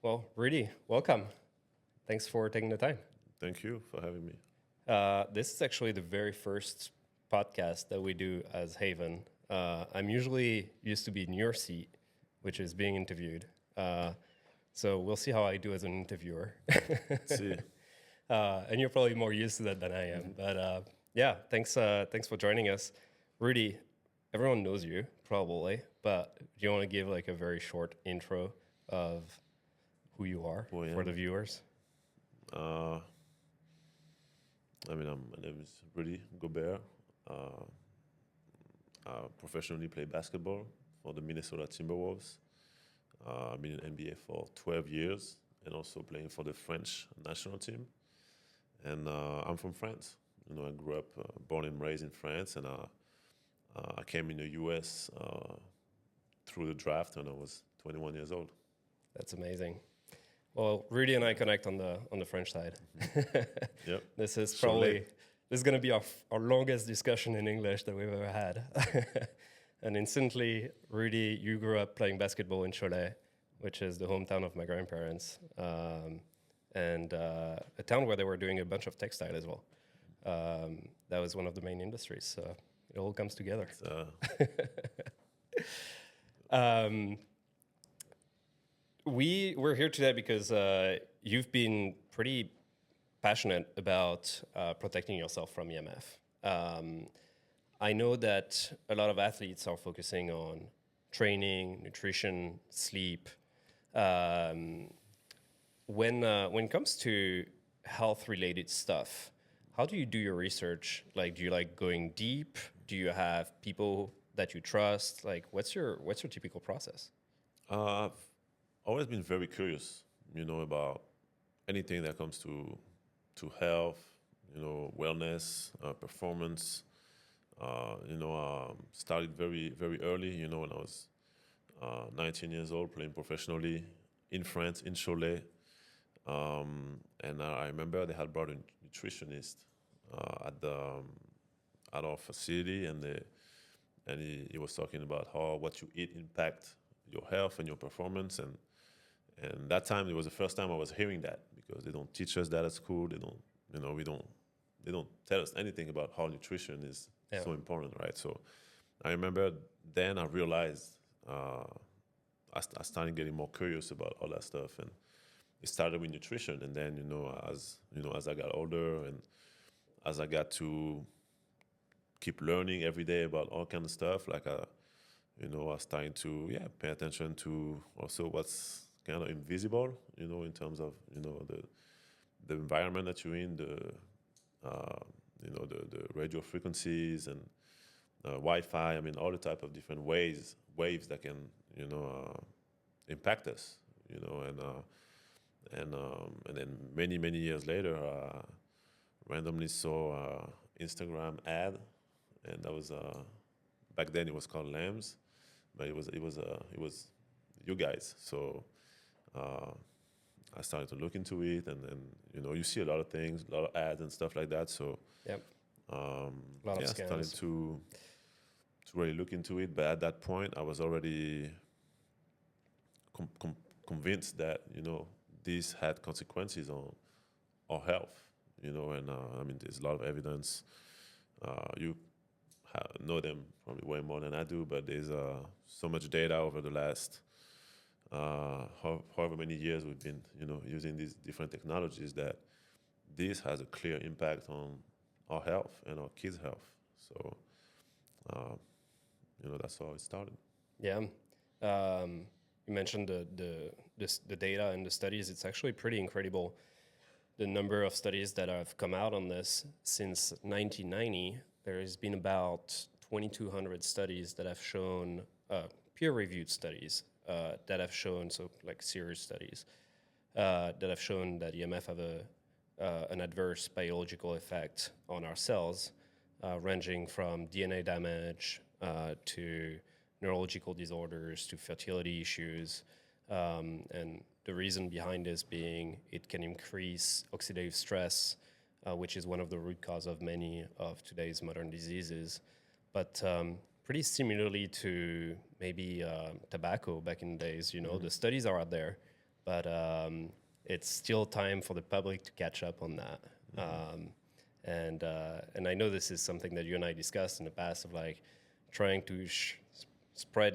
Well, Rudy, welcome. Thanks for taking the time. Thank you for having me. This is actually the very first podcast that we do as Haven. I'm usually used to be in your seat, which is being interviewed. So we'll see how I do as an interviewer. See, And you're probably more used to that than I am. But yeah, thanks for joining us. Rudy, everyone knows you probably, but do you want to give like a very short intro of who you are who I for the am. viewers? Uh, my name is Rudy Gobert. Uh, I professionally play basketball for the Minnesota Timberwolves. I've been in NBA for 12 years and also playing for the French national team. And I'm from France. I grew up, born and raised in France, and I came in the US through the draft when I was 21 years old. That's amazing. Well, Rudy and I connect on the French side. Yep. This is So probably this is going to be our longest discussion in English that we've ever had. And instantly, Rudy, you grew up playing basketball in Cholet, which is the hometown of my grandparents, and a town where they were doing a bunch of textile as well. That was one of the main industries. So it all comes together. Um, we're here today because you've been pretty passionate about protecting yourself from EMF. I know that a lot of athletes are focusing on training, nutrition, sleep. Um, when it comes to health-related stuff, how do you do your research? Like, do you like going deep? Do you have people that you trust? Like, what's your typical process? I've always been very curious, about anything that comes to health, wellness, performance. Started very very early. When I was 19 years old, playing professionally in France, in Cholet, and I remember they had brought a nutritionist at our facility, and he was talking about how what you eat impact your health and your performance, and that time it was the first time I was hearing that because they don't teach us that at school. They don't tell us anything about how nutrition is Yeah. so important, right? So I remember then I realized I started getting more curious about all that stuff, and it started with nutrition, and then as I got older and as I got to keep learning every day about all kind of stuff, like I was starting to pay attention to also what's kind of invisible, in terms of the environment that you're in, the radio frequencies and Wi-Fi. I mean, all the type of different waves that can impact us. And then many years later, randomly saw Instagram ad, and that was back then it was called Lambs, but it was you guys. So uh, I started to look into it, and then you see a lot of things, a lot of ads and stuff like that. So Yep. um, A lot of yeah, I started scams. to really look into it. But at that point, I was already convinced that this had consequences on our health. And there's a lot of evidence. You know them probably way more than I do, but there's so much data over the last however many years we've been using these different technologies that this has a clear impact on our health and our kids' health. So uh, that's how it started. Yeah. You mentioned the data and the studies. It's actually pretty incredible the number of studies that have come out on this since 1990. There has been about 2,200 studies that have shown peer-reviewed studies that have shown, so like serious studies that have shown that EMF have an adverse biological effect on our cells, ranging from DNA damage to neurological disorders to fertility issues. And the reason behind this being it can increase oxidative stress, which is one of the root cause of many of today's modern diseases. But pretty similarly to maybe tobacco back in the days, the studies are out there, but it's still time for the public to catch up on that. And I know this is something that you and I discussed in the past of like trying to spread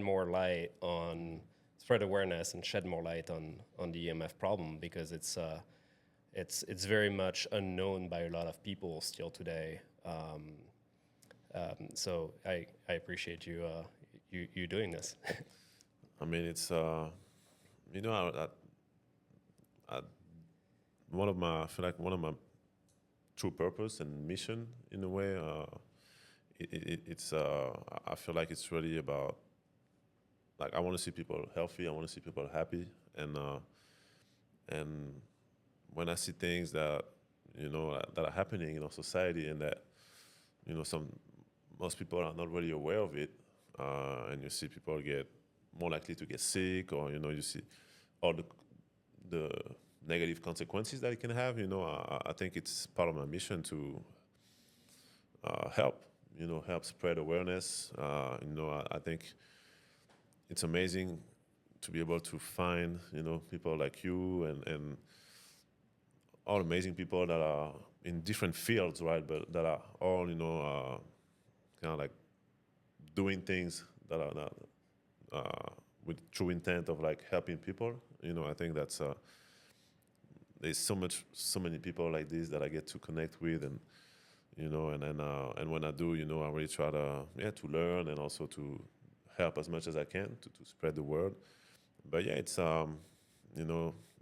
awareness and shed more light on the EMF problem, because it's very much unknown by a lot of people still today. So I appreciate you doing this. I mean, it's you know, I, I feel like one of my true purpose and mission in a way. It's I feel like it's really about, like, I want to see people healthy. I want to see people happy, and when I see things that that are happening in our society, and that most people are not really aware of it, and you see people get more likely to get sick, or you see all the negative consequences that it can have. I think it's part of my mission to help spread awareness. I think it's amazing to be able to find people like you and all amazing people that are in different fields, right? But that are all kind of like doing things that are not with true intent of like helping people. I think that's there's so many people like this that I get to connect with, and and when I do, I really try to learn and also to help as much as I can to spread the word. But yeah, it's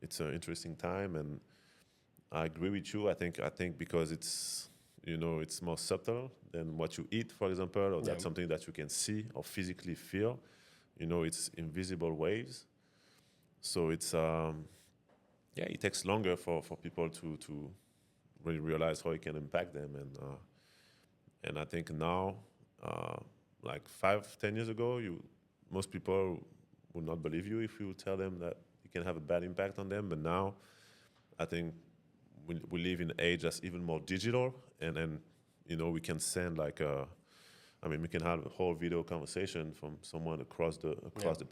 it's an interesting time, and I agree with you. I think because it's it's more subtle than what you eat, for example, or that's something that you can see or physically feel. It's invisible waves. So it's it takes longer for people to really realize how it can impact them, and I think now, like 5-10 years ago, most people would not believe you if you tell them that it can have a bad impact on them. But now, I think we live in an age that's even more digital, and we can send we can have a whole video conversation from someone across the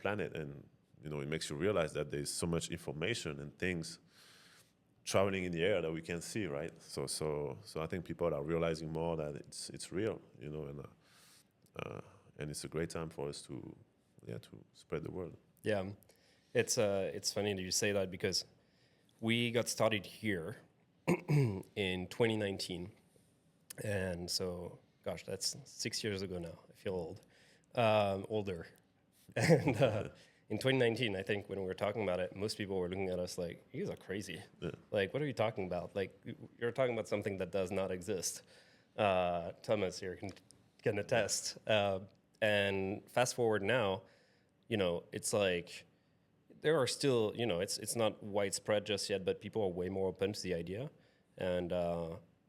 planet, and it makes you realize that there's so much information and things traveling in the air that we can't see, right? So I think people are realizing more that it's real, and it's a great time for us to spread the word. Yeah, it's funny that you say that, because we got started here in 2019, and so gosh, that's 6 years ago now. I feel old, older, and in 2019, I think when we were talking about it, most people were looking at us like, "You guys are crazy. Yeah. Like, what are you talking about? Like, you're talking about something that does not exist." Thomas here can attest. And fast forward now, it's like there are still, it's not widespread just yet, but people are way more open to the idea. And,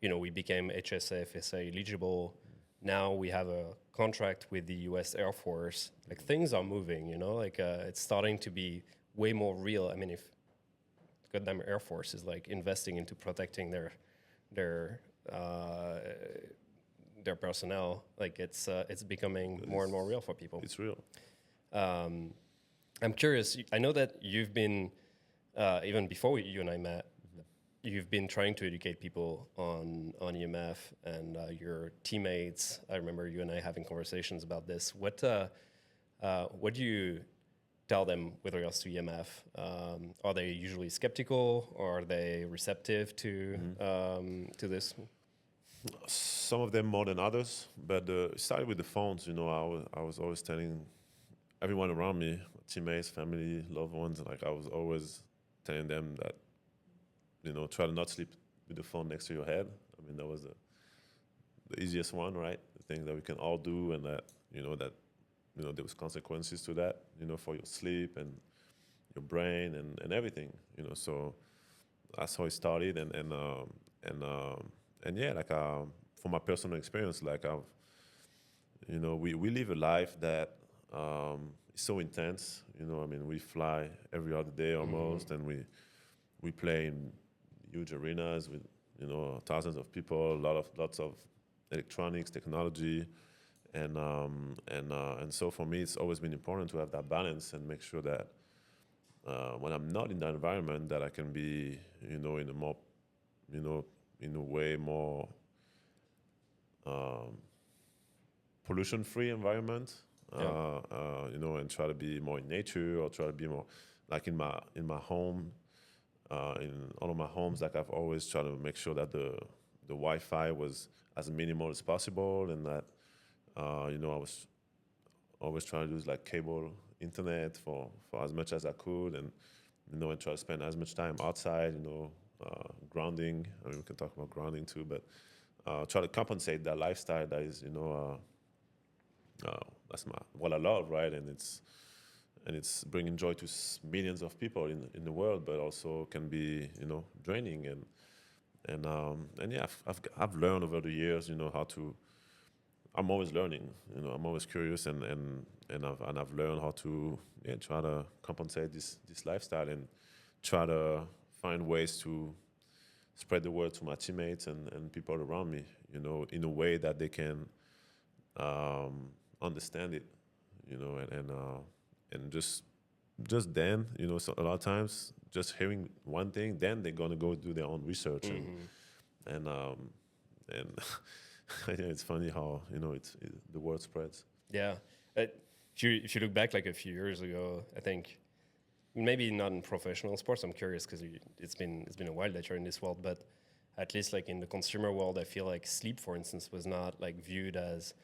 we became HSA, FSA eligible. Now we have a contract with the US Air Force. Like, things are moving, it's starting to be way more real. I mean, if goddamn Air Force is like investing into protecting their personnel, like it's becoming more and more real for people. It's real. I'm curious. I know that you've been even before you and I met, you've been trying to educate people on EMF, and your teammates. I remember you and I having conversations about this. What do you tell them with regards to EMF? Are they usually skeptical, or are they receptive to this? Some of them more than others, but it started with the phones. I was always telling everyone around me, teammates, family, loved ones, like I was always telling them that, try to not sleep with the phone next to your head. I mean, that was the easiest one, right? The thing that we can all do, and that, there was consequences to that, for your sleep and your brain and everything, So that's how it started, and yeah, like from my personal experience, like we live a life that is so intense. I mean, we fly every other day almost, and we play in huge arenas with thousands of people, lots of electronics, technology, and so for me, it's always been important to have that balance and make sure that when I'm not in that environment, that I can be, in a more, in a way more pollution-free environment. Yeah. And try to be more in nature, or try to be more like in my home. In all of my homes, like I've always tried to make sure that the Wi-Fi was as minimal as possible, and that I was always trying to use like cable internet for as much as I could, and and try to spend as much time outside. Grounding. I mean, we can talk about grounding too, but try to compensate that lifestyle that is, that's what I love, right? And it's bringing joy to millions of people in the world, but also can be, draining. And yeah, I've learned over the years, how to. I'm always learning, I'm always curious, and I've learned how to try to compensate this lifestyle, and try to find ways to spread the word to my teammates and people around me, in a way that they can understand it, and just then, so a lot of times just hearing one thing, then they're gonna go do their own research, and yeah, it's funny how the word spreads. Yeah. If you look back like a few years ago, I think maybe not in professional sports. I'm curious because it's been a while that you're in this world, but at least like in the consumer world, I feel like sleep, for instance, was not like viewed as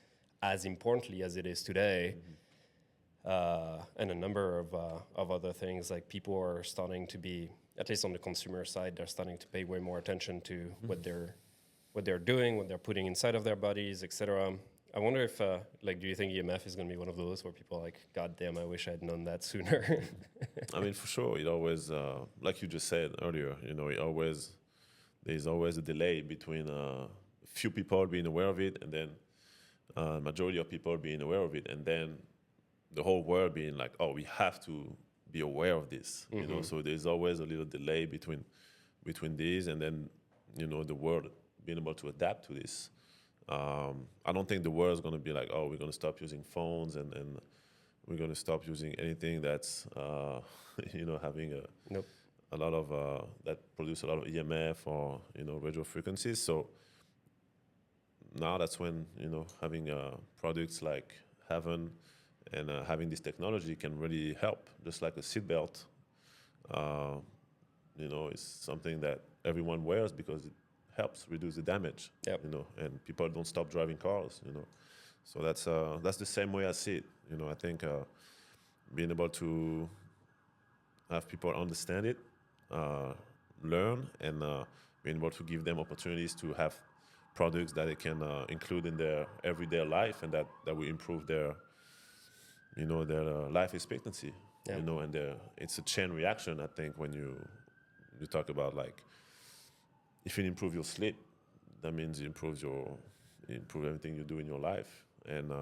importantly as it is today. And a number of other things, like people are starting to be, at least on the consumer side, they're starting to pay way more attention to what they're doing, what they're putting inside of their bodies, etc. I wonder if, do you think EMF is going to be one of those where people are like, God damn, I wish I'd known that sooner? I mean, for sure, it always, like you just said earlier, there's always a delay between few people being aware of it, and then majority of people being aware of it, and then the whole world being like, oh, we have to be aware of this, So there's always a little delay between these, and then the world being able to adapt to this. I don't think the world is going to be like, oh, we're going to stop using phones, and we're going to stop using anything that's having Nope. a lot of that produce a lot of EMF or radio frequencies. So now that's when having products like HAVN and having this technology can really help. Just like a seatbelt, is something that everyone wears because it helps reduce the damage. Yep. And people don't stop driving cars. So that's the same way I see it. I think being able to have people understand it, learn, and being able to give them opportunities to have products that they can include in their everyday life, and that will improve their life expectancy. Yeah. And it's a chain reaction. I think when you talk about, like, if you improve your sleep, that means you improve everything you do in your life, and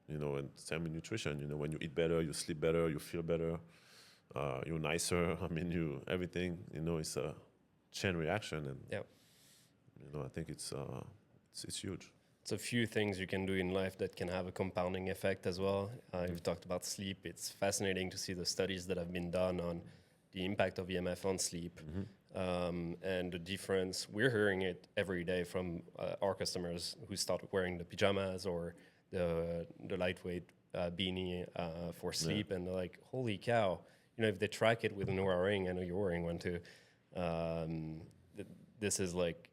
and same with nutrition. When you eat better, you sleep better, you feel better, you're nicer. I mean, everything. It's a chain reaction, and Yeah. I think it's huge. It's a few things you can do in life that can have a compounding effect as well. You've talked about sleep. It's fascinating to see the studies that have been done on the impact of EMF on sleep, and the difference. We're hearing it every day from our customers who start wearing the pajamas or the lightweight beanie for sleep, and they're like, holy cow. If they track it with an Oura ring, I know you're wearing one too, this is like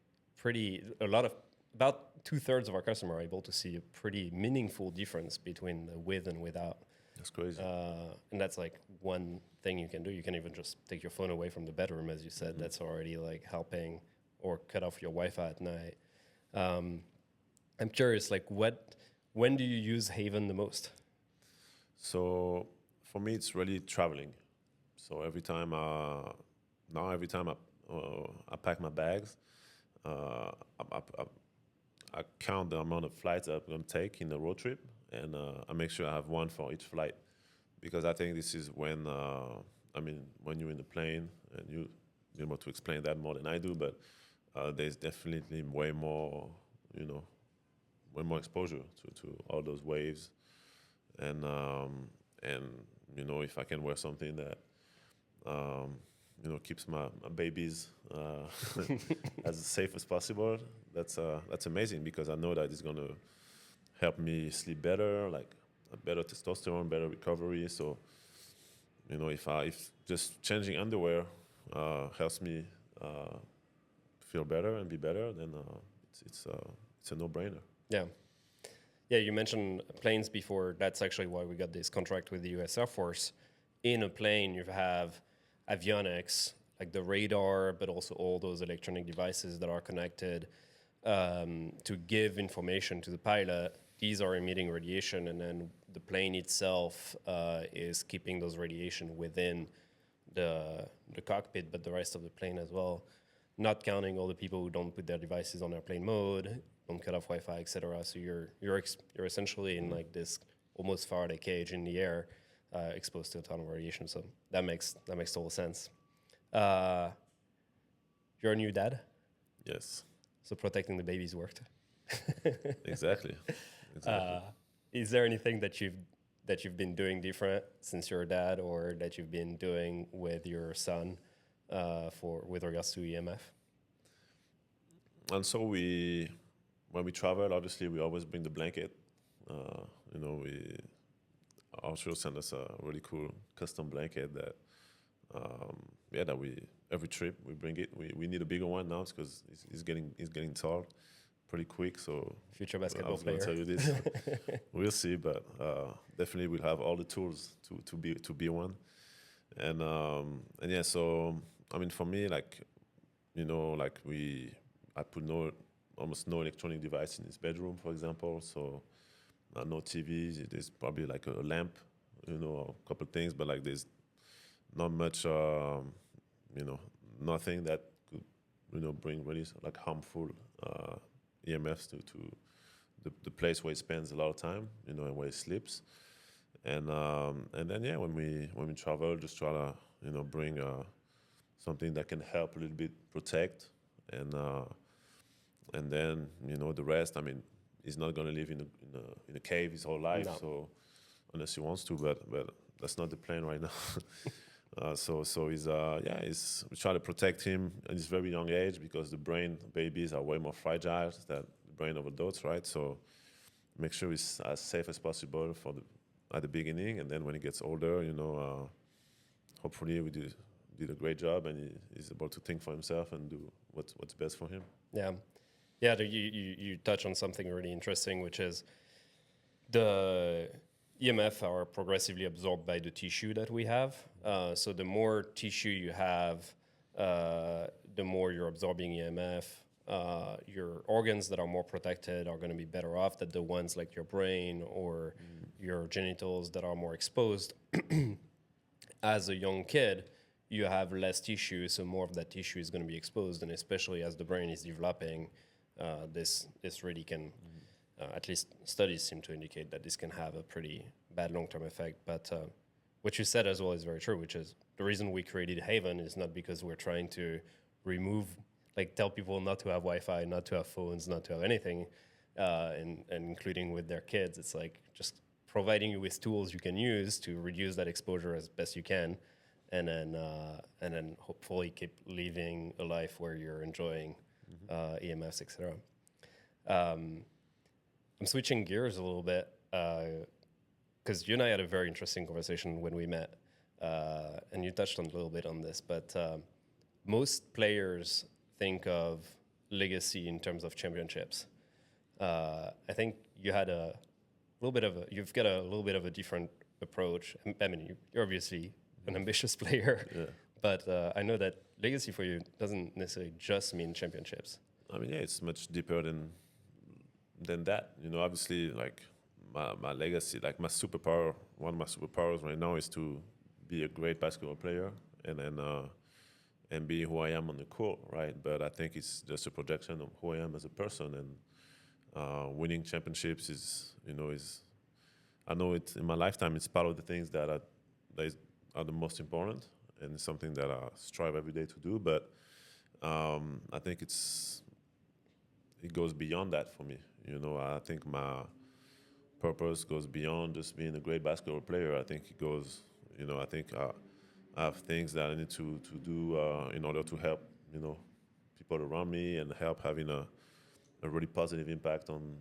about 2/3 of our customers are able to see a pretty meaningful difference between the with and without. That's crazy. And that's like one thing you can do. You can even just take your phone away from the bedroom, as you said. That's already like helping, or cut off your Wi-Fi at night. I'm curious, like when do you use HAVN the most? So for me, it's really traveling. So every time I pack my bags, I count the amount of flights I'm going to take in the road trip, and I make sure I have one for each flight, because I think this is when when you're in the plane, and you're able to explain that more than I do, but there's definitely way more exposure to all those waves, and if I can wear something that keeps my babies as safe as possible. That's amazing because I know that it's gonna help me sleep better, like a better testosterone, better recovery. So if just changing underwear helps me feel better and be better, then it's a no-brainer. Yeah. Yeah, you mentioned planes before. That's actually why we got this contract with the US Air Force. In a plane, you have avionics, like the radar, but also all those electronic devices that are connected to give information to the pilot. These are emitting radiation, and then the plane itself is keeping those radiation within the cockpit, but the rest of the plane as well. Not counting all the people who don't put their devices on airplane mode, don't cut off Wi-Fi, etc. So you're essentially in like this almost Faraday cage in the air, exposed to a ton of radiation. So that makes total sense. You're a new dad, Yes, so protecting the babies worked. exactly. Is there anything that you've been doing different since you're a dad, or that you've been doing with your son with regards to EMF? And so when we travel, obviously we always bring the blanket. Our show sent us a really cool custom blanket that every trip we bring it. We need a bigger one now because it's getting tall pretty quick. So Future I basketball was going player. to tell you this. We'll see, but definitely we'll have all the tools to be one. And yeah, so I mean, for me, I put almost no electronic device in his bedroom, for example. So no TVs. There's probably like a lamp, a couple of things, but like there's not much, nothing that could, bring really like harmful EMFs to the place where he spends a lot of time, and where he sleeps. And then yeah, when we travel, just try to bring something that can help a little bit protect, and then the rest. I mean, he's not gonna live in a cave his whole life, No. so unless he wants to, but that's not the plan right now. So he's we try to protect him at this very young age because the brain of babies are way more fragile than the brain of adults, right? So make sure he's as safe as possible at the beginning, and then when he gets older, hopefully we did a great job and he's able to think for himself and do what's best for him. Yeah. Yeah, you touch on something really interesting, which is the EMF are progressively absorbed by the tissue that we have. So the more tissue you have, the more you're absorbing EMF. Your organs that are more protected are going to be better off than the ones like your brain or your genitals that are more exposed. As a young kid, you have less tissue, so more of that tissue is going to be exposed, and especially as the brain is developing, this really can, at least studies seem to indicate that this can have a pretty bad long-term effect. But what you said as well is very true, which is the reason we created HAVN is not because we're trying to tell people not to have Wi-Fi, not to have phones, not to have anything, and including with their kids. It's like just providing you with tools you can use to reduce that exposure as best you can, and then hopefully keep living a life where you're enjoying EMFs, etc. I'm switching gears a little bit because you and I had a very interesting conversation when we met, and you touched on a little bit on this, but most players think of legacy in terms of championships. I think you've got a little bit of a different approach. I mean, you're obviously an ambitious player, Yeah. but I know that legacy for you doesn't necessarily just mean championships. I mean, yeah, it's much deeper than that. Obviously, like my legacy, like my superpower, one of my superpowers right now is to be a great basketball player and then and be who I am on the court, right? But I think it's just a projection of who I am as a person, and winning championships is I know it's in my lifetime. It's part of the things that are the most important, and it's something that I strive every day to do. But I think it goes beyond that for me. I think my purpose goes beyond just being a great basketball player. I think it goes, I have things that I need to do in order to help, people around me and help having a really positive impact on,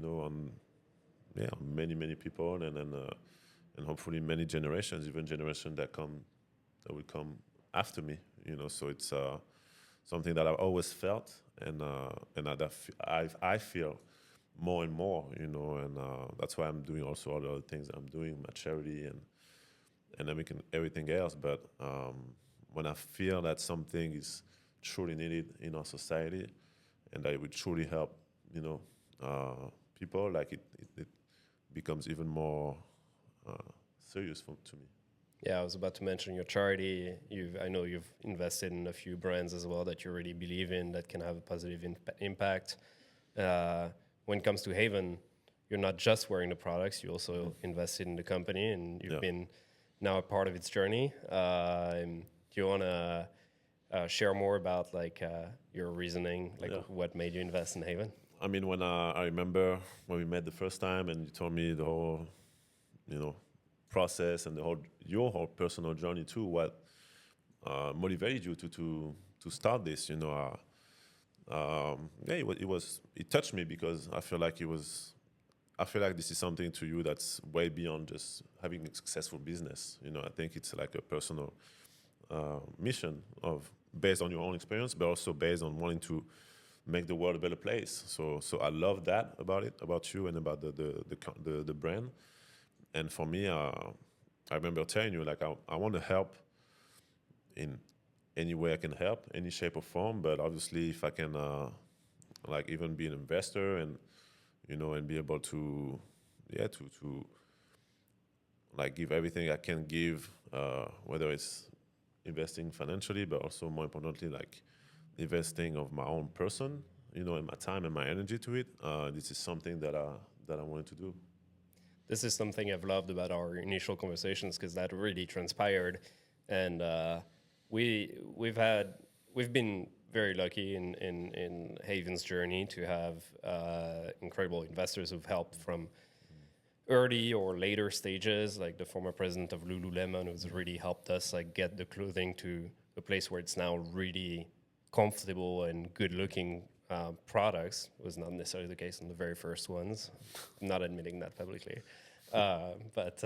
on many many people and hopefully many generations, even generations that will come after me. So it's something that I've always felt, and I feel more and more, and that's why I'm doing also all the other things that I'm doing, my charity and everything else. But when I feel that something is truly needed in our society, and that it would truly help, people, like it becomes even more uh, serious to me. Yeah, I was about to mention your charity. I know you've invested in a few brands as well that you really believe in that can have a positive impact. When it comes to HAVN, you're not just wearing the products; you also invested in the company, and you've Yeah. been now a part of its journey. Do you want to share more about your reasoning, like Yeah. what made you invest in HAVN? I mean, when I remember when we met the first time, and you told me the whole, you know, process and your whole personal journey too. What motivated you to start this? Yeah, it touched me because I feel like this is something to you that's way beyond just having a successful business. I think it's like a personal mission of based on your own experience, but also based on wanting to make the world a better place. So I love that about you, and about the brand. And for me, I remember telling you, like, I want to help in any way I can help, any shape or form. But obviously, if I can, like, even be an investor and and be able to, yeah, to like give everything I can give, whether it's investing financially, but also more importantly, like investing of my own person, and my time and my energy to it. This is something that I wanted to do. This is something I've loved about our initial conversations because that really transpired, and we've been very lucky in Haven's journey to have incredible investors who've helped from early or later stages, like the former president of Lululemon, who's really helped us like get the clothing to a place where it's now really comfortable and good looking products. It was not necessarily the case on the very first ones. I'm not admitting that publicly. But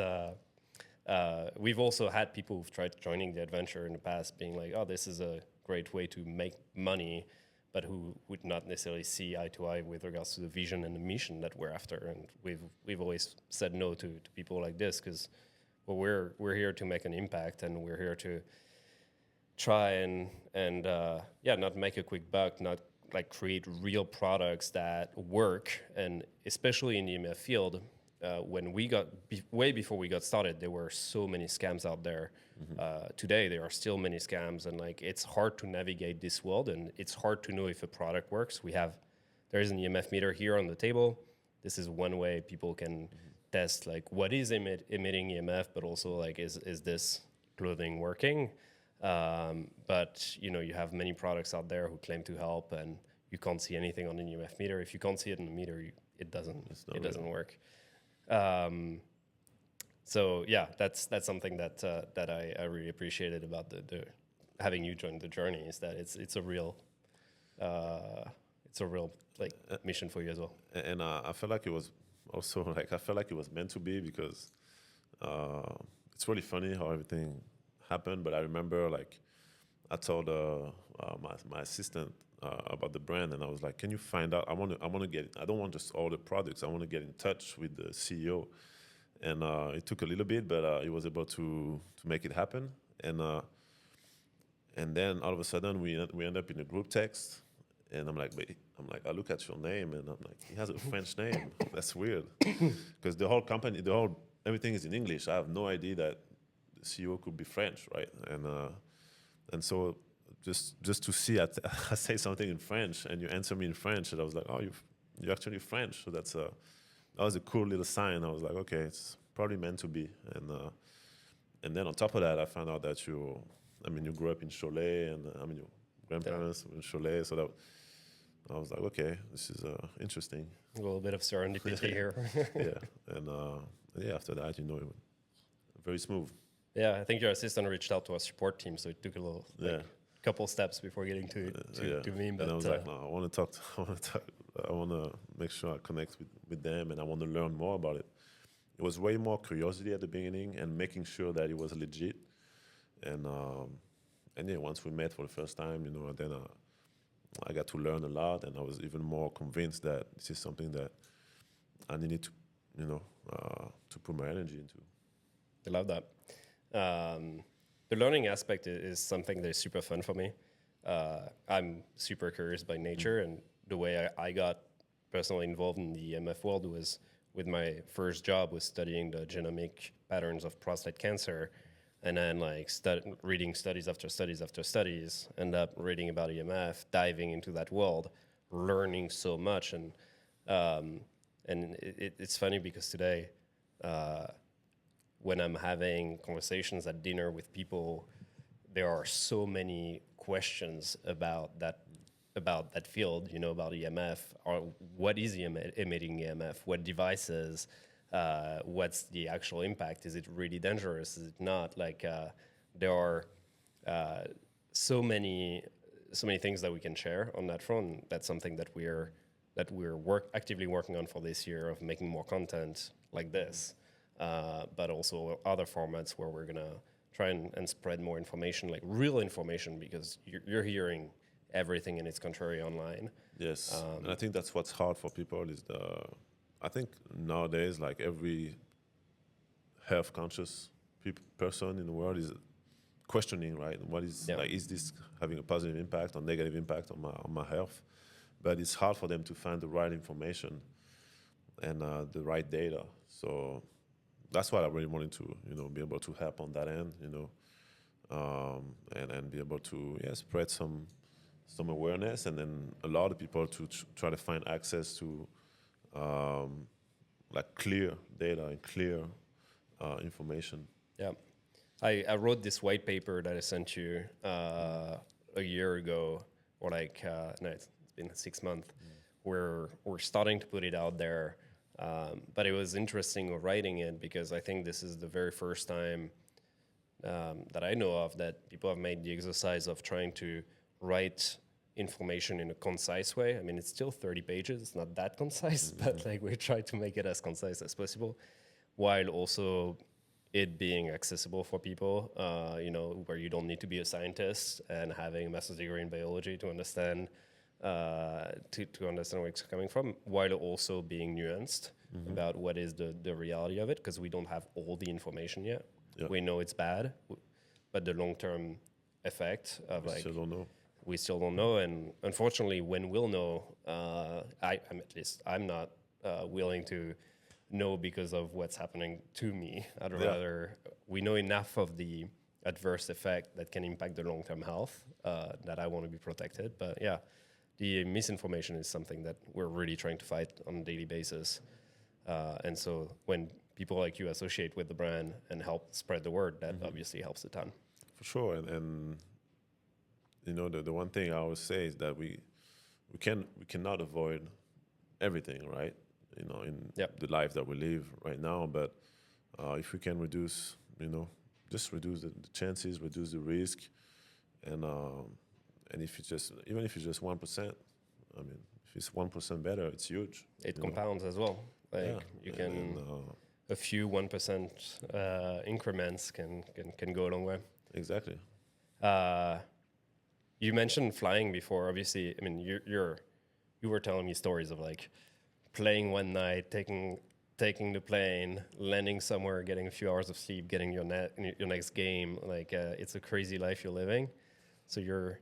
we've also had people who've tried joining the adventure in the past being like, oh, this is a great way to make money, but who would not necessarily see eye to eye with regards to the vision and the mission that we're after. And we've always said no to people like this because we're here to make an impact, and we're here to try and not make a quick buck, not like create real products that work. And especially in the EMF field, when we got way before we got started, there were so many scams out there. Today, there are still many scams, and like it's hard to navigate this world, and it's hard to know if a product works. There is an EMF meter here on the table. This is one way people can test like what is emitting EMF, but also like is this clothing working? But you have many products out there who claim to help, and you can't see anything on an EMF meter. If you can't see it in the meter, it doesn't work. So yeah, that's something that I really appreciated about the having you join the journey, is that it's a real like mission for you as well. And I felt like it was also like I felt like it was meant to be because it's really funny how everything happened. But I remember, like, I told my assistant about the brand, and I was like, "Can you find out? I want to get. I don't want just all the products. I want to get in touch with the CEO." And it took a little bit, but he was able to make it happen. And then all of a sudden we end up in a group text, and I'm like, I look at your name, and I'm like, he has a French name. That's weird, because the whole company, everything is in English. I have no idea that the CEO could be French, right? And so just to see, I say something in French, and you answer me in French, and I was like, oh, you're actually French. So that was a cool little sign. I was like, okay, it's probably meant to be. And then on top of that, I found out that you grew up in Cholet, and your grandparents were in Cholet. So that I was like, okay, this is interesting. A little bit of serendipity here. Yeah, and yeah, after that, it went very smooth. Yeah, I think your assistant reached out to our support team, so it took a little, Yeah. couple steps before getting to me. But And I was like, no, I want to talk. I want to make sure I connect with them, and I want to learn more about it. It was way more curiosity at the beginning, and making sure that it was legit. And yeah, once we met for the first time, then I got to learn a lot, and I was even more convinced that this is something that I needed to, to put my energy into. I love that. The learning aspect is something that is super fun for me. I'm super curious by nature, and the way I got personally involved in the EMF world was with my first job was studying the genomic patterns of prostate cancer, and then reading studies after studies after studies, end up reading about EMF, diving into that world, learning so much, and it's funny because today, when I'm having conversations at dinner with people, there are so many questions about that field, about EMF, or what is emitting EMF, what devices, what's the actual impact, is it really dangerous, is it not? There are so many things that we can share on that front. That's something that we're actively working on for this year, of making more content like this, but also other formats where we're gonna try and spread more information, like real information, because you're hearing everything and it's contrary online. Yes, and I think that's what's hard for people is I think nowadays, like every health conscious person in the world is questioning, right? What is is this having a positive impact or negative impact on my health? But it's hard for them to find the right information and the right data. So that's what I really wanted to, be able to help on that end, and be able to spread some awareness, and then allow the people to try to find access to clear data and clear information. Yeah, I wrote this white paper that I sent you a year ago, or no, it's been 6 months. We're starting to put it out there, but it was interesting writing it because I think this is the very first time that I know of that people have made the exercise of trying to write information in a concise way. I mean, it's still 30 pages. It's not that concise, but we try to make it as concise as possible, while also it being accessible for people, where you don't need to be a scientist and having a master's degree in biology to understand to understand where it's coming from, while also being nuanced about what is the reality of it, because we don't have all the information yet. Yep. We know it's bad, but the long-term effect of we still don't know. And unfortunately, when we'll know, I'm not willing to know because of what's happening to me. I'd rather we know enough of the adverse effect that can impact the long-term health that I want to be protected. But yeah, the misinformation is something that we're really trying to fight on a daily basis. And so when people like you associate with the brand and help spread the word, that obviously helps a ton. For sure. And the one thing I always say is that we cannot avoid everything, right? In the life that we live right now. But if we can reduce, just reduce the chances, reduce the risk, and if it's just 1%, I mean, if it's 1% better, it's huge. It compounds as well. You can a few 1% increments can go a long way. Exactly. You mentioned flying before. Obviously, I mean, you were telling me stories of playing one night, taking the plane, landing somewhere, getting a few hours of sleep, getting your next game. It's a crazy life you're living. So you're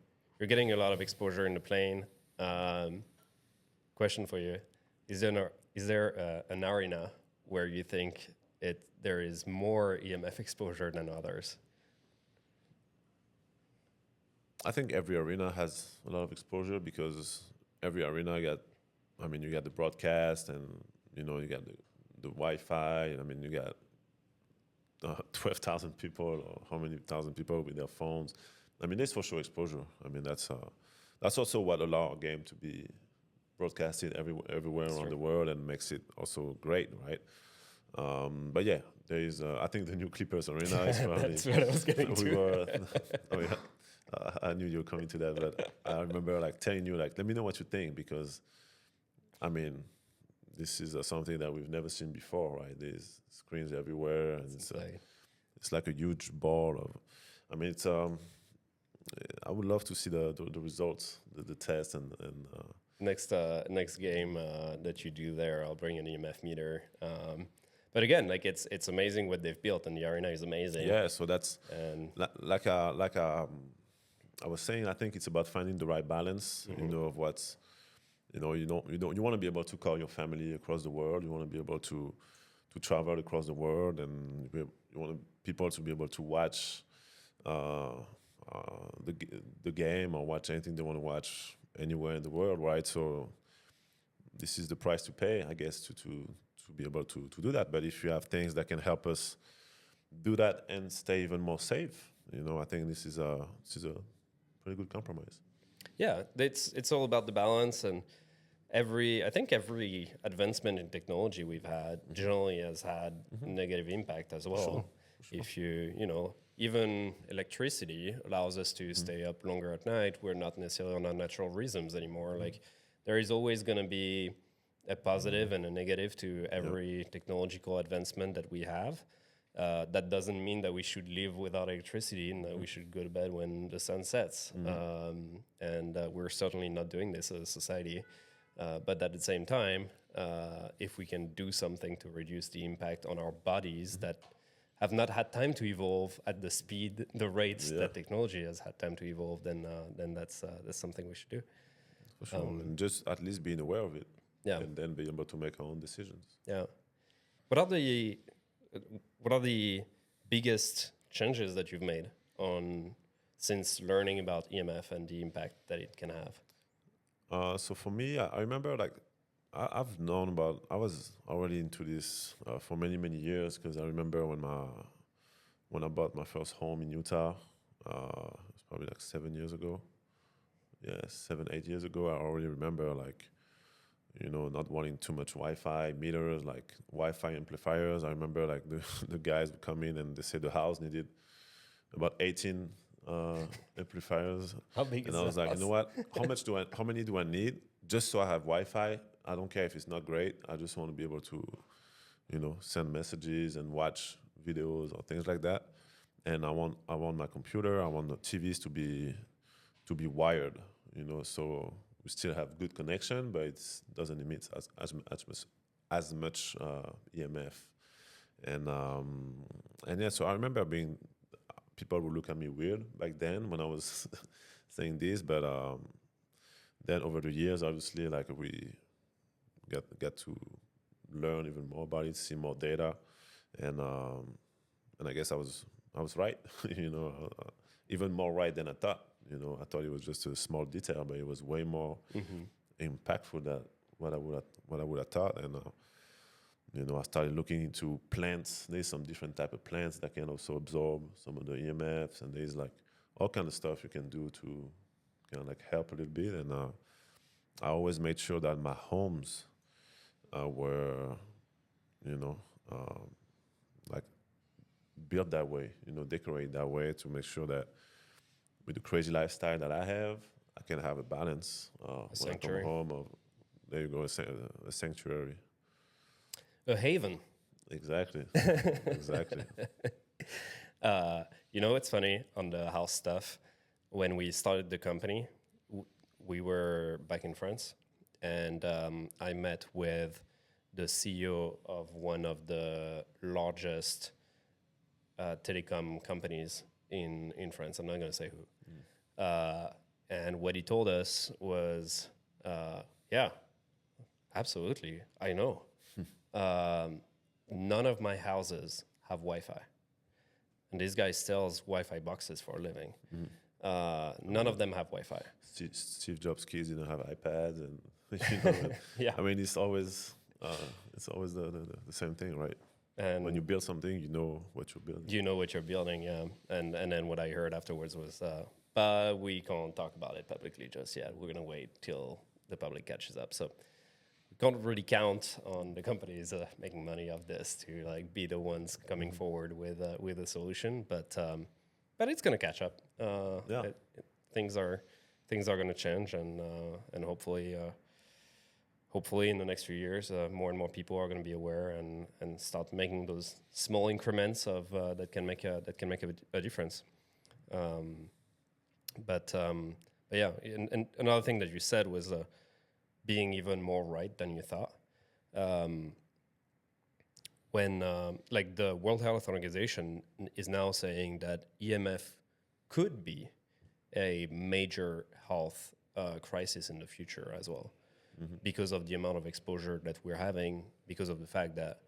getting a lot of exposure in the plane. Question for you: Is there an arena where you think there is more EMF exposure than others? I think every arena has a lot of exposure because every arena you got the broadcast, and you got the Wi-Fi. I mean, you got 12,000 people, or how many thousand people with their phones. I mean, there's for sure exposure. I mean, that's also what allows our game to be broadcasted everywhere around the world, and makes it also great, right? But yeah, there is, I think the new Clippers arena is probably. That's what I was getting we to. were. Oh yeah, I knew you were coming to that, but I remember like telling you like, let me know what you think, because, I mean, this is something that we've never seen before, right? There's screens everywhere, and it's like a huge ball of. I mean, it's I would love to see the results, the test, and Next game that you do there, I'll bring an EMF meter. But again, like it's amazing what they've built, and the arena is amazing. yeah. So that's And like I was saying, I think it's about finding the right balance, you know, of what's, you know, you want to be able to call your family across the world. You want to be able to travel across the world, and you want people to be able to watch the game or watch anything they want to watch anywhere in the world, right? So this is the price to pay, I guess, to be able to do that. But if you have things that can help us do that and stay even more safe, you know, I think this is a pretty good compromise. yeah, it's all about the balance, and I think every advancement in technology we've had generally has had negative impact as well. Sure. If you know, even electricity allows us to stay up longer at night. We're not necessarily on unnatural rhythms anymore. Like there is always going to be a positive and a negative to every technological advancement that we have. That doesn't mean that we should live without electricity and that we should go to bed when the sun sets. And we're certainly not doing this as a society. But at the same time, if we can do something to reduce the impact on our bodies that have not had time to evolve at the speed, the rates that technology has had time to evolve, then that's something we should do. For sure. And just at least being aware of it. Yeah. And then be able to make our own decisions. Yeah. What are the biggest changes that you've made since learning about EMF and the impact that it can have? So for me, I remember like I've known about. I was already into this for many years, because I remember when I bought my first home in Utah. It's probably like 7 years ago. Yeah, 7-8 years ago. I already remember like, you know, not wanting too much Wi-Fi meters, like Wi-Fi amplifiers. I remember like the guys would come in and they said the house needed about 18 amplifiers. How big and is I was the like, house? you know what? How many do I need? Just so I have Wi-Fi. I don't care if it's not great. I just want to be able to, you know, send messages and watch videos or things like that. And I want my computer. I want the TVs to be wired. You know, so we still have good connection, but it doesn't emit as much EMF. And yeah, so I remember people would look at me weird back then when I was saying this, but then over the years, obviously, like we got to learn even more about it, see more data, and I guess I was right, you know, even more right than I thought. You know, I thought it was just a small detail, but it was way more impactful than what I would have thought. And you know, I started looking into plants. There's some different type of plants that can also absorb some of the EMFs, and there's like all kind of stuff you can do to kind of like help a little bit. And I always made sure that my homes were, you know, like built that way, you know, decorated that way, to make sure that with the crazy lifestyle that I have, I can have a balance when sanctuary. I come home. There you go, a sanctuary. A haven. Exactly. Exactly. You know, it's funny on the house stuff. When we started the company, we were back in France, and I met with the CEO of one of the largest telecom companies in France. I'm not going to say who. And what he told us was, yeah, absolutely, I know. None of my houses have Wi-Fi. And this guy sells Wi-Fi boxes for a living. None of them have Wi-Fi. Steve Jobs' kids didn't have iPads, and you know, Yeah. I mean, it's always the same thing, right? And when you build something, you know what you're building. you know what you're building, yeah. And then what I heard afterwards was, but we can't talk about it publicly just yet. We're going to wait till the public catches up. So can't really count on the companies making money off this to like be the ones coming forward with a solution, but it's going to catch up. Things are going to change, and hopefully in the next few years, more and more people are going to be aware and start making those small increments of that can make a difference. But yeah, and another thing that you said was being even more right than you thought. When like the World Health Organization is now saying that EMF could be a major health crisis in the future as well, because of the amount of exposure that we're having, because of the fact that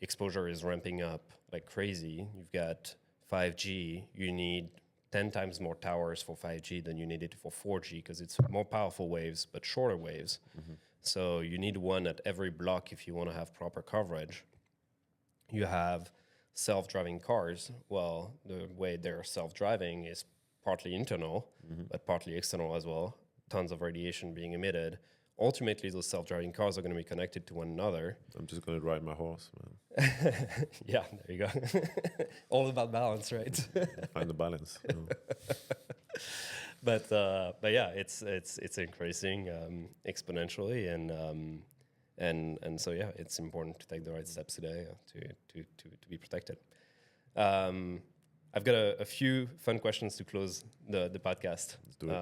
exposure is ramping up like crazy. You've got 5G, you need 10 times more towers for 5G than you needed for 4G because it's more powerful waves but shorter waves. So you need one at every block if you want to have proper coverage. You have self-driving cars. Well, the way they're self-driving is partly internal, but partly external as well. Tons of radiation being emitted. Ultimately, those self-driving cars are going to be connected to one another. I'm just going to ride my horse, man. Yeah, there you go. All about balance, right? Find the balance. But yeah, it's increasing exponentially, and so yeah, it's important to take the right steps today to be protected. I've got a few fun questions to close the podcast. Let's do it.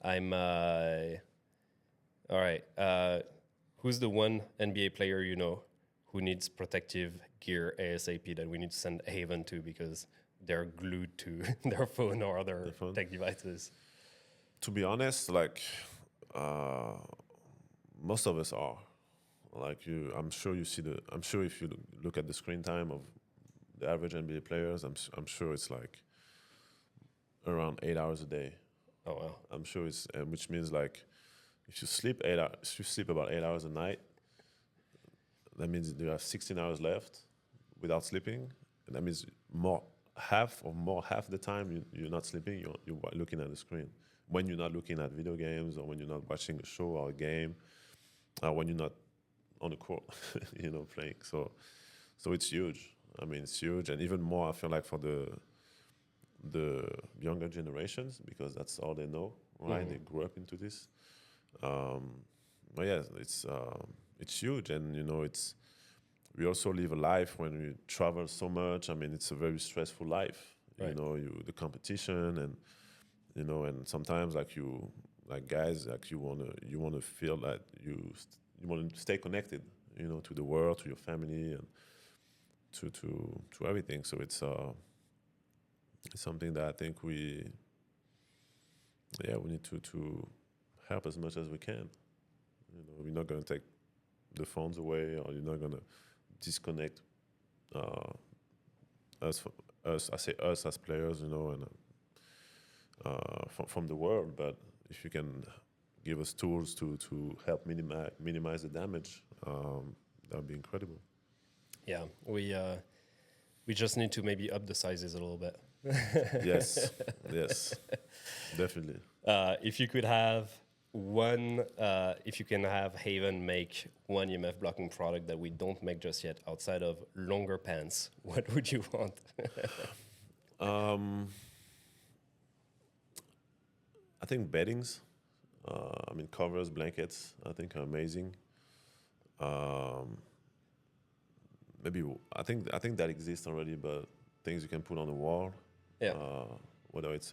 I'm all right. Who's the one NBA player you know who needs protective gear ASAP that we need to send HAVN to because they're glued to their phone or other tech devices? To be honest, like most of us are. Like I'm sure if you look at the screen time of the average NBA players, I'm sure it's like around 8 hours a day. Oh wow! I'm sure it's which means like if you sleep about 8 hours a night, that means you have 16 hours left without sleeping, and that means half the time you're not sleeping, you're looking at the screen. When you're not looking at video games, or when you're not watching a show or a game, when you're not on the court, playing. So it's huge. I mean, it's huge, and even more, I feel like for the younger generations, because that's all they know, right? They grew up into this. But yeah, it's huge, and we also live a life when we travel so much. I mean, it's a very stressful life. Right. The competition, and sometimes guys, you wanna feel that you want to stay connected, to the world, to your family, and to everything. So it's something that I think we need to help as much as we can. We're not going to take the phones away, or you're not going to disconnect us as players, and from the world. But if you can give us tools to help minimize the damage, that would be incredible. Yeah, we just need to maybe up the sizes a little bit. Yes, definitely. If you could have if you can have HAVN make one EMF blocking product that we don't make just yet outside of longer pants, what would you want? I think beddings, covers, blankets, I think are amazing. Maybe I think that exists already, but things you can put on the wall. Yeah. Whether it's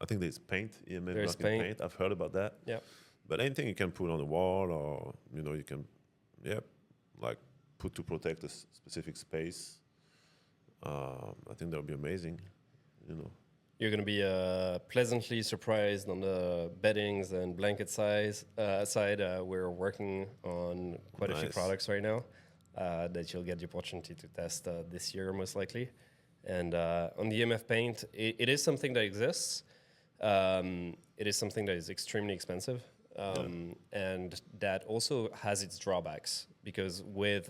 I think there's paint, EMF blocking paint. I've heard about that. Yeah. But anything you can put on the wall, or you can, put to protect a specific space. I think that would be amazing. You're going to be pleasantly surprised on the beddings and blanket side. We're working on quite a few products right now that you'll get the opportunity to test this year, most likely. And on the EMF paint, it is something that exists. It is something that is extremely expensive. And that also has its drawbacks, because with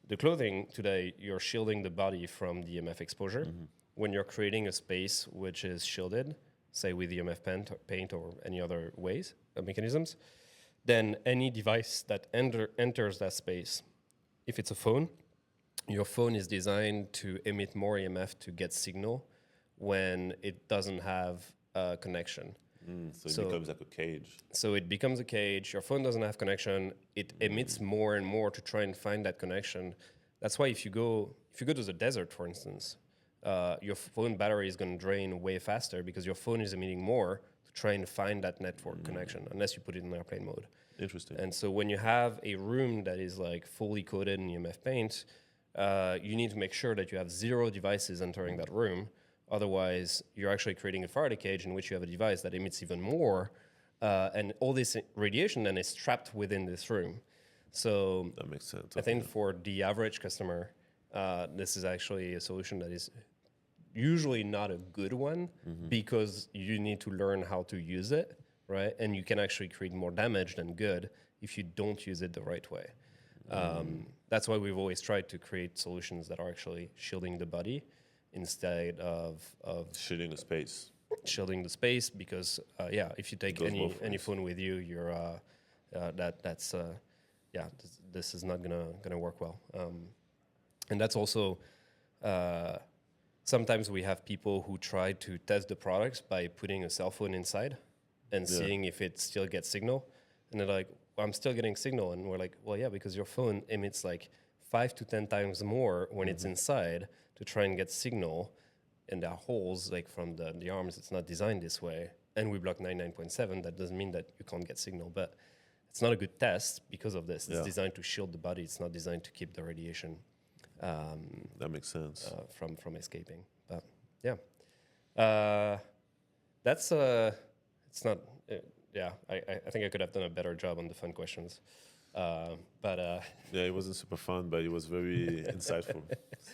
the clothing today, you're shielding the body from the EMF exposure. When you're creating a space which is shielded, say with EMF paint or any other mechanisms, then any device that enters that space, if it's a phone, your phone is designed to emit more EMF to get signal when it doesn't have a connection. So it becomes like a cage. So it becomes a cage. Your phone doesn't have connection. It emits more and more to try and find that connection. That's why if you go to the desert, for instance, your phone battery is going to drain way faster because your phone is emitting more to try and find that network connection, unless you put it in airplane mode. Interesting. And so when you have a room that is like fully coated in EMF paint, you need to make sure that you have 0 devices entering that room. Otherwise, you're actually creating a Faraday cage in which you have a device that emits even more, and all this radiation then is trapped within this room. So That makes sense. I think for the average customer, this is actually a solution that is usually not a good one because you need to learn how to use it, right? And you can actually create more damage than good if you don't use it the right way. That's why we've always tried to create solutions that are actually shielding the body instead of shielding the space. Shielding the space, because if you take any phone with you, you're this is not gonna work well. And that's also sometimes we have people who try to test the products by putting a cell phone inside and seeing if it still gets signal, and they're like, well, I'm still getting signal, and we're like, well, yeah, because your phone emits like 5 to 10 times more when it's inside to try and get signal, and there are holes like from the arms. It's not designed this way, and we block 99.7. That doesn't mean that you can't get signal, but it's not a good test because of this. It's designed to shield the body. It's not designed to keep the radiation that makes sense from escaping. But that's it's not. I think I could have done a better job on the fun questions. It wasn't super fun, but it was very insightful.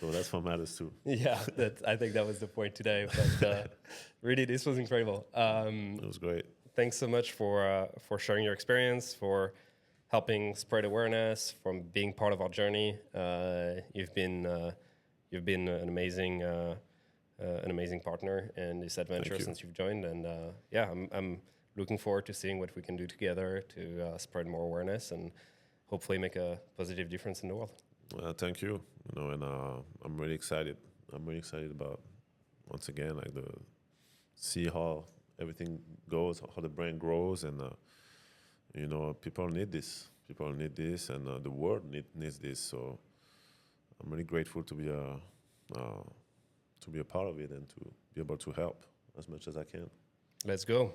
So that's what matters too. Yeah, I think that was the point today. But really, this was incredible. It was great. Thanks so much for sharing your experience, for helping spread awareness, from being part of our journey. You've been an amazing partner in this adventure since you've joined, and I'm looking forward to seeing what we can do together to spread more awareness and hopefully make a positive difference in the world. Thank you. And I'm really excited. I'm really excited about, once again, like see how everything goes, how the brand grows, and people need this. People need this, and the world needs this. So I'm really grateful to be a part of it and to be able to help as much as I can. Let's go.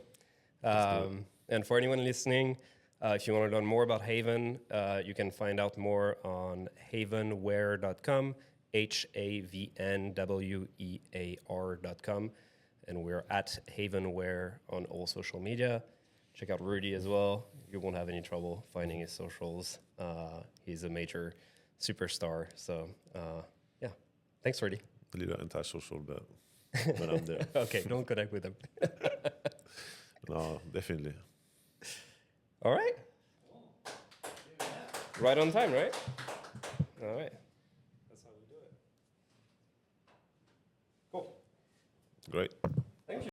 And for anyone listening, if you want to learn more about HAVN, you can find out more on havenwear.com, HAVNWEAR.com. And we're at HAVNwear on all social media. Check out Rudy as well. You won't have any trouble finding his socials. He's a major superstar. So, thanks, Rudy. A little antisocial, but I'm there. Okay, don't connect with him. No, definitely. All right. Right on time, right? All right. That's how we do it. Cool. Great.